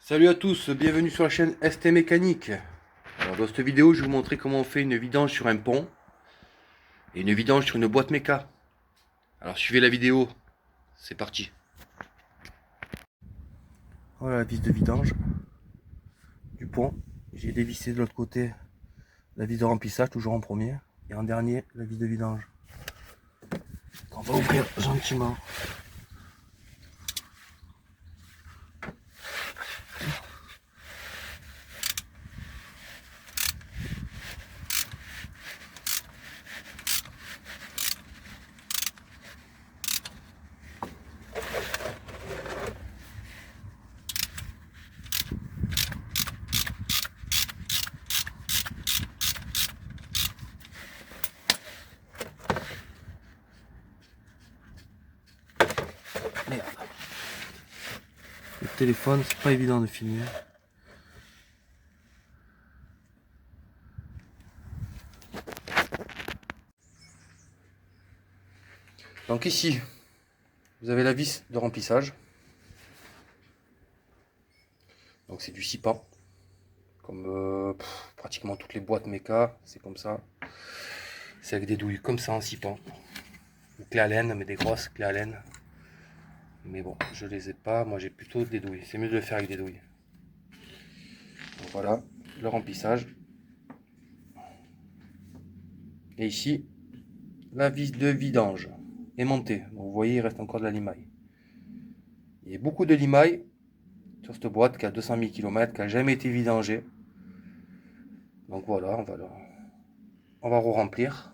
Salut à tous, bienvenue sur la chaîne ST Mécanique. Alors dans cette vidéo, je vais vous montrer comment on fait une vidange sur un pont et une vidange sur une boîte méca. Alors suivez la vidéo, c'est parti. Voilà la vis de vidange du pont. J'ai dévissé de l'autre côté la vis de remplissage, toujours en premier, et en dernier la vis de vidange. On va ouvrir gentiment. Merde. Le téléphone, c'est pas évident de filmer. Donc ici, vous avez la vis de remplissage. Donc c'est du 6 pans. Comme pratiquement toutes les boîtes méca, c'est comme ça. C'est avec des douilles comme ça en 6 pans. Ou clés à laine, mais des grosses clés à laine. Mais bon, je les ai pas, moi j'ai plutôt des douilles. C'est mieux de le faire avec des douilles. Donc voilà, le remplissage. Et ici, la vis de vidange aimantée. Donc vous voyez, il reste encore de la limaille. Il y a beaucoup de limaille sur cette boîte qui a 200 000 km, qui n'a jamais été vidangée. Donc voilà, on va re-remplir.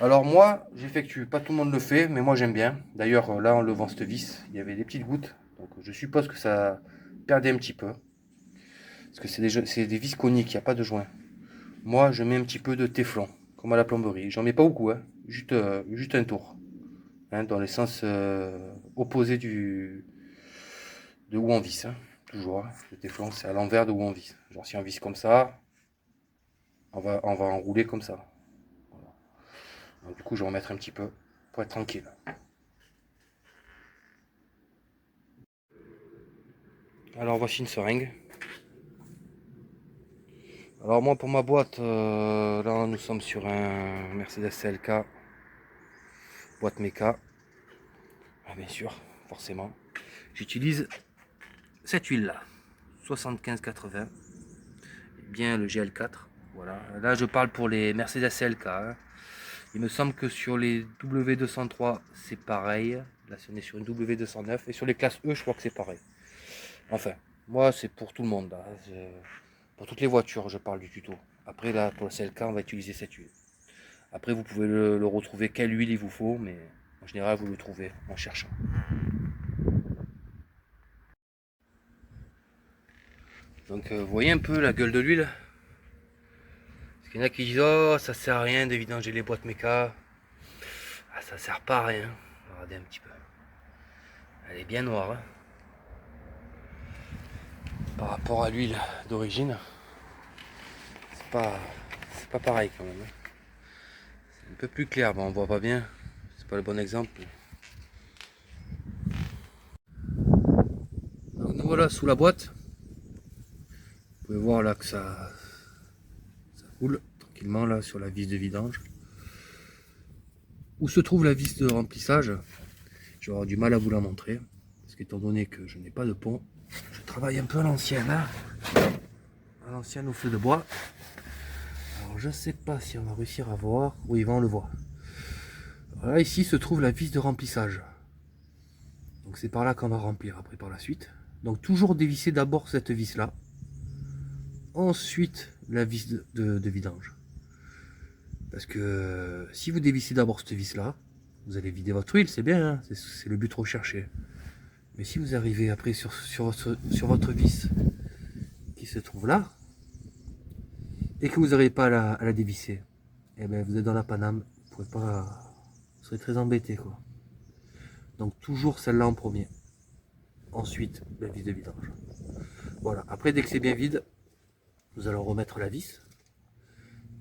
Alors moi, j'effectue, pas tout le monde le fait, mais moi j'aime bien. D'ailleurs, là, en levant cette vis, il y avait des petites gouttes. Donc je suppose que ça perdait un petit peu. Parce que c'est des vis coniques, il n'y a pas de joint. Moi, je mets un petit peu de téflon, comme à la plomberie. J'en mets pas beaucoup, hein. Juste un tour. Hein, dans les sens opposés de où on visse. Hein. Toujours. Hein. Le téflon, c'est à l'envers de où on visse. Genre si on visse comme ça, on va enrouler comme ça. Voilà. Donc, du coup, je vais en mettre un petit peu pour être tranquille. Alors voici une seringue. Alors moi pour ma boîte, là nous sommes sur un Mercedes CLK, boîte méca. Ah, bien sûr, forcément. J'utilise cette huile là, 75-80, bien le GL4. Voilà. Là je parle pour les Mercedes CLK. Hein. Il me semble que sur les W203 c'est pareil. Là on est sur une W209 et sur les classes E je crois que c'est pareil. Enfin, moi c'est pour tout le monde. Là. Pour toutes les voitures je parle du tuto. Après là pour le CLK on va utiliser cette huile. Après vous pouvez le retrouver quelle huile il vous faut, mais en général vous le trouvez en cherchant. Donc vous voyez un peu la gueule de l'huile. Parce qu'il y en a qui disent oh ça sert à rien de vidanger les boîtes méca. Ah ça sert pas à rien. Regardez un petit peu. Elle est bien noire. Hein. Par rapport à l'huile d'origine. C'est pas pareil quand même. Hein. C'est un peu plus clair, bon, on voit pas bien. C'est pas le bon exemple. Donc nous voilà sous la boîte. Vous pouvez voir là que ça coule tranquillement là sur la vis de vidange. Où se trouve la vis de remplissage? Je vais avoir du mal à vous la montrer. Parce qu'étant donné que je n'ai pas de pont, je travaille un peu à l'ancienne. Hein, à l'ancienne au feu de bois. Alors je sais pas si on va réussir à voir. Oui, on le voit. Voilà, ici se trouve la vis de remplissage. Donc c'est par là qu'on va remplir après par la suite. Donc toujours dévisser d'abord cette vis là. Ensuite la vis de vidange. Parce que si vous dévissez d'abord cette vis là, vous allez vider votre huile, c'est bien, hein, c'est le but recherché. Mais si vous arrivez après sur votre vis qui se trouve là, et que vous n'arrivez pas à la dévisser, et bien vous êtes dans la paname, vous pouvez pas, vous serez très embêté quoi. Donc toujours celle-là en premier. Ensuite la vis de vidange. Voilà, après dès que c'est bien vide, nous allons remettre la vis.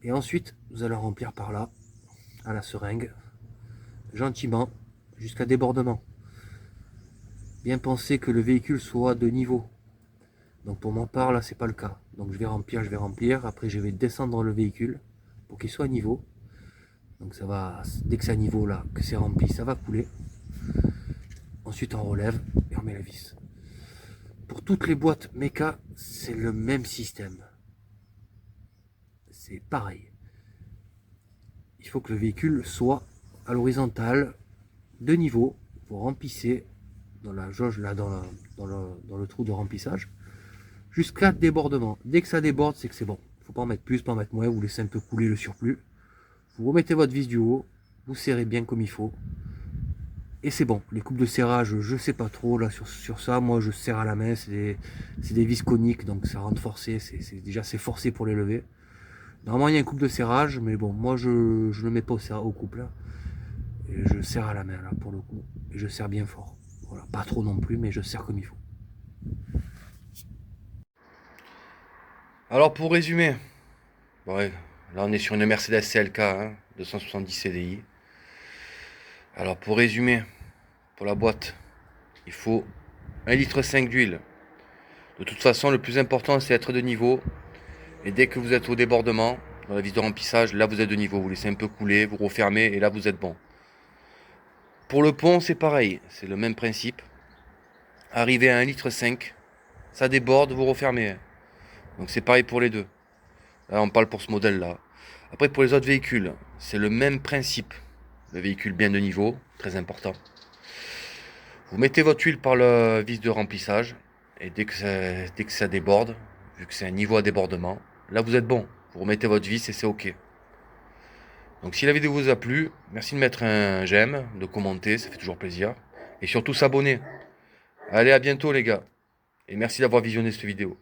Et ensuite nous allons remplir par là, à la seringue, gentiment, jusqu'à débordement. Bien penser que le véhicule soit de niveau. Donc pour ma part, là, c'est pas le cas. Donc je vais remplir. Après, je vais descendre le véhicule pour qu'il soit à niveau. Donc ça va, dès que c'est à niveau là, que c'est rempli, ça va couler. Ensuite, on relève et on met la vis. Pour toutes les boîtes méca, c'est le même système. C'est pareil. Il faut que le véhicule soit à l'horizontale, de niveau. Vous remplissez dans la jauge, là, dans le trou de remplissage, jusqu'à débordement. Dès que ça déborde, c'est que c'est bon. Il ne faut pas en mettre plus, pas en mettre moins. Vous laissez un peu couler le surplus. Vous remettez votre vis du haut. Vous serrez bien comme il faut. Et c'est bon. Les coupes de serrage, je sais pas trop là sur ça. Moi, je serre à la main. C'est des vis coniques, donc ça rentre forcé. Déjà c'est forcé pour les lever. Normalement, il y a une coupe de serrage, mais bon, moi je ne le mets pas au couple là. Et je serre à la main là pour le coup. Et je serre bien fort. Voilà, pas trop non plus, mais je serre comme il faut. Alors pour résumer, ouais, là on est sur une Mercedes CLK, hein, 270 CDI. Alors pour résumer, pour la boîte, il faut 1,5 litre d'huile. De toute façon, le plus important c'est être de niveau. Et dès que vous êtes au débordement, dans la vis de remplissage, là vous êtes de niveau. Vous laissez un peu couler, vous refermez et là vous êtes bon. Pour le pont, c'est pareil, c'est le même principe. Arrivé à 1,5 litre, ça déborde, vous refermez. Donc c'est pareil pour les deux. Là on parle pour ce modèle là. Après pour les autres véhicules, c'est le même principe. Le véhicule bien de niveau, très important. Vous mettez votre huile par le vis de remplissage. Et dès que ça déborde, vu que c'est un niveau à débordement, là vous êtes bon. Vous remettez votre vis et c'est ok. Donc si la vidéo vous a plu, merci de mettre un j'aime, de commenter, ça fait toujours plaisir. Et surtout s'abonner. Allez, à bientôt les gars. Et merci d'avoir visionné cette vidéo.